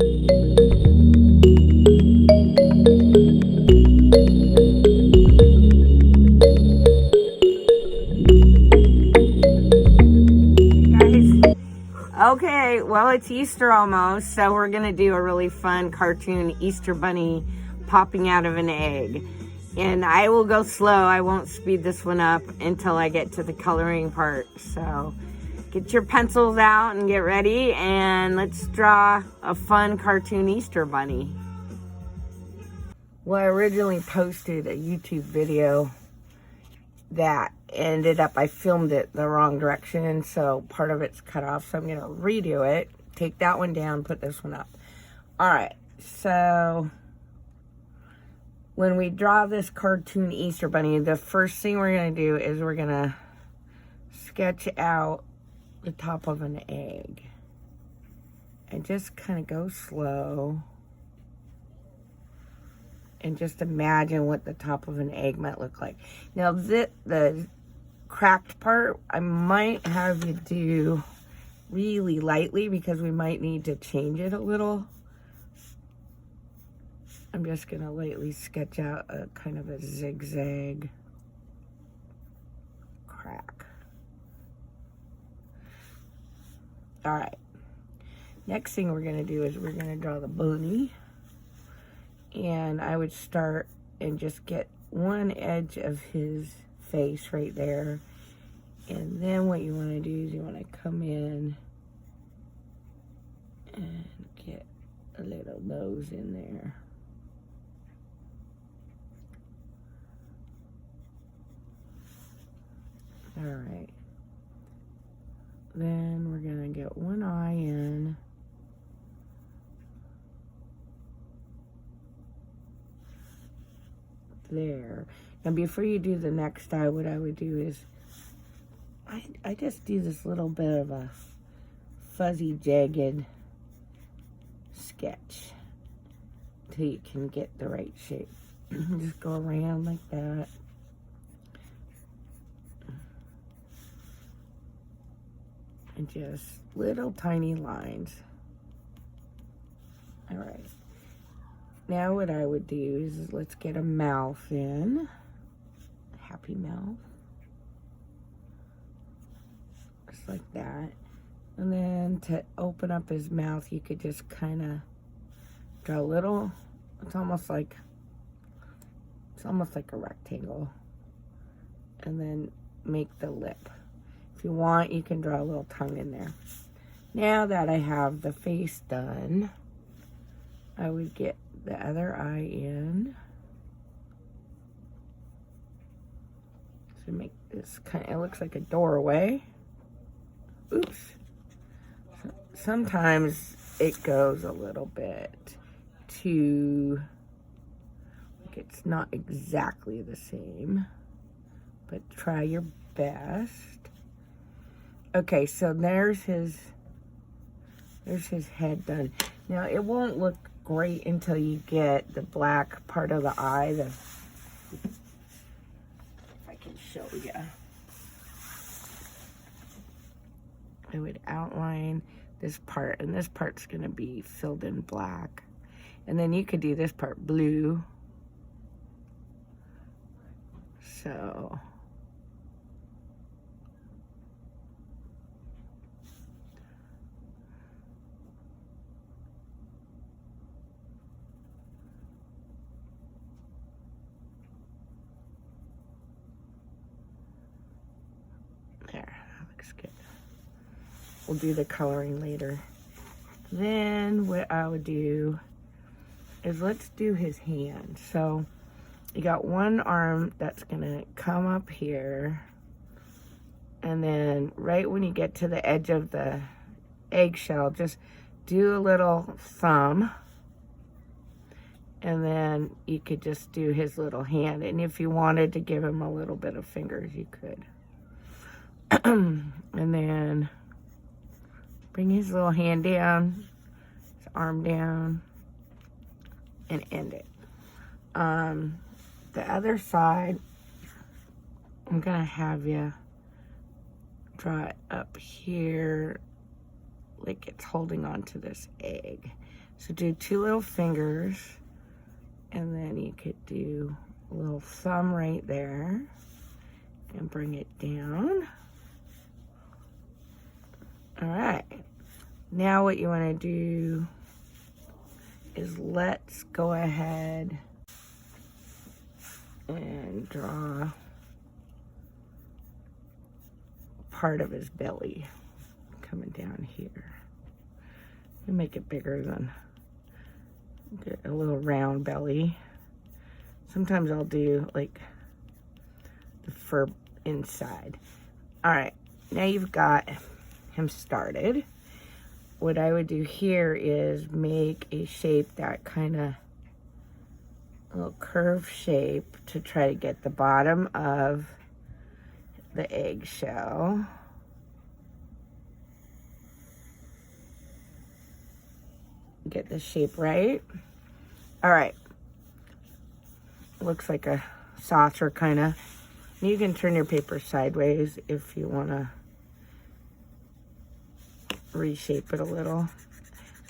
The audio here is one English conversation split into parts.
Okay, well, it's Easter almost, so we're gonna do a really fun cartoon Easter bunny popping out of an egg. And I will go slow, I won't speed this one up until I get to the coloring part. So get your pencils out and get ready, and let's draw a fun cartoon Easter bunny. Well, I originally posted a YouTube video that ended up, I filmed it the wrong direction, so part of it's cut off, so I'm gonna redo it, take that one down, put this one up. All right, so when we draw this cartoon Easter bunny, the first thing we're gonna do is we're gonna sketch out the top of an egg and just kind of go slow and just imagine what the top of an egg might look like. Now, the cracked part, I might have you do really lightly because we might need to change it a little. I'm just gonna lightly sketch out a kind of a zigzag crack. All right, next thing we're gonna do is we're gonna draw the bunny. And I would start and just get one edge of his face right there. And then what you want to do is you want to come in and get a little nose in there. All right. Then we're going to get one eye in. There. And before you do the next eye, what I would do is I just do this little bit of a fuzzy, jagged sketch till you can get the right shape. Just go around like that. And just little tiny lines. All right. Now what I would do is let's get a mouth in, a happy mouth, just like that. And then to open up his mouth, you could just kind of draw a little, it's almost like a rectangle. And then make the lip. If you want, you can draw a little tongue in there. Now that I have the face done, I would get the other eye in. So make this kind of, it looks like a doorway. Oops. So sometimes it goes a little bit too, like it's not exactly the same, but try your best. Okay, so there's his head done. Now it won't look great until you get the black part of the eye. If I can show you. I would outline this part, and this part's gonna be filled in black. And then you could do this part blue. So there, that looks good. We'll do the coloring later. Then what I would do is let's do his hand. So you got one arm that's gonna come up here, and then right when you get to the edge of the eggshell, just do a little thumb, and then you could just do his little hand. And if you wanted to give him a little bit of fingers, you could. And then bring his little hand down, his arm down, and end it. The other side, I'm gonna have you draw it up here like it's holding on to this egg. So do 2 little fingers, and then you could do a little thumb right there and bring it down. All right, now what you want to do is let's go ahead and draw part of his belly coming down here. You make it bigger than, get a little round belly. Sometimes I'll do like the fur inside. All right, now you've got him started. What I would do here is make a shape that kind of, a little curved shape to try to get the bottom of the eggshell. Get the shape right. All right. Looks like a saucer kind of. You can turn your paper sideways if you want to reshape it a little.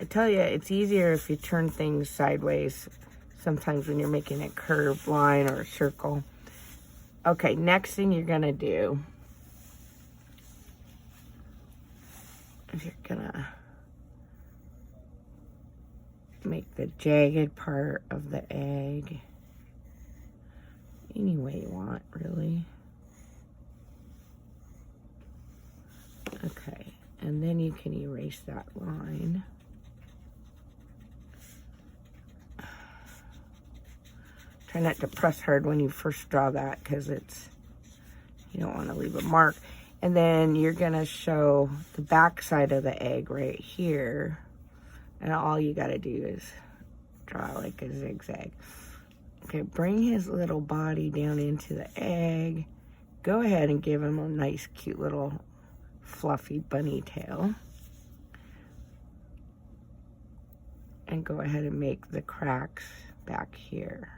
I tell you, it's easier if you turn things sideways sometimes when you're making a curved line or a circle. Okay, next thing you're gonna do is you're gonna make the jagged part of the egg any way you want, really. Okay, and then you can erase that line. Try not to press hard when you first draw that, because it's, you don't want to leave a mark. And then you're gonna show the back side of the egg right here. And all you gotta do is draw like a zigzag. Okay, bring his little body down into the egg. Go ahead and give him a nice, cute little fluffy bunny tail. And go ahead and make the cracks back here.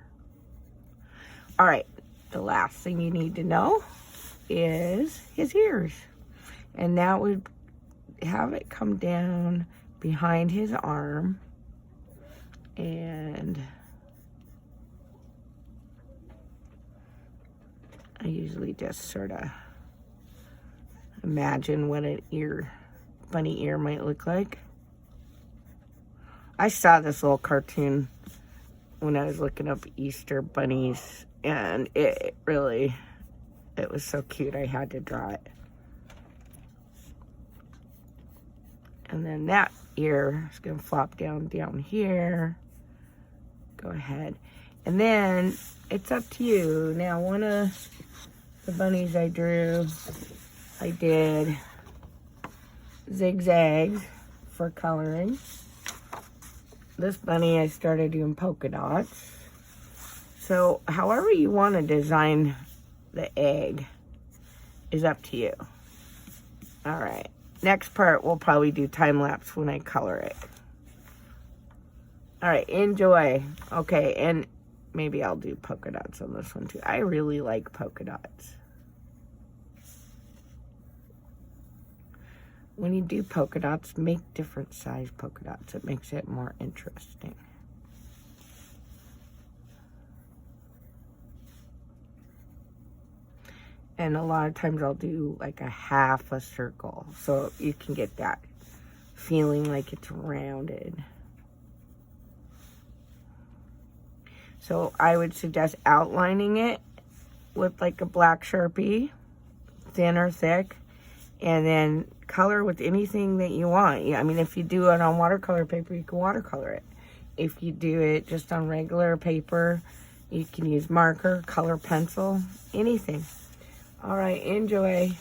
All right, the last thing you need to know is his ears. And that would have it come down behind his arm, and I usually just sort of imagine what an ear, bunny ear might look like. I saw this little cartoon when I was looking up Easter bunnies, and it was so cute I had to draw it. And then that ear is gonna flop down here. Go ahead. And then it's up to you. Now, one of the bunnies I drew, I did zigzags for coloring. This bunny, I started doing polka dots. So however you want to design the egg is up to you. All right. Next part, we'll probably do time lapse when I color it. All right, enjoy. Okay, and maybe I'll do polka dots on this one too. I really like polka dots. When you do polka dots, make different size polka dots. It makes it more interesting. And a lot of times I'll do like a half a circle, so you can get that feeling like it's rounded. So I would suggest outlining it with like a black Sharpie, thin or thick, and then color with anything that you want. Yeah, I mean, if you do it on watercolor paper, you can watercolor it. If you do it just on regular paper, you can use marker, color pencil, anything. All right, enjoy.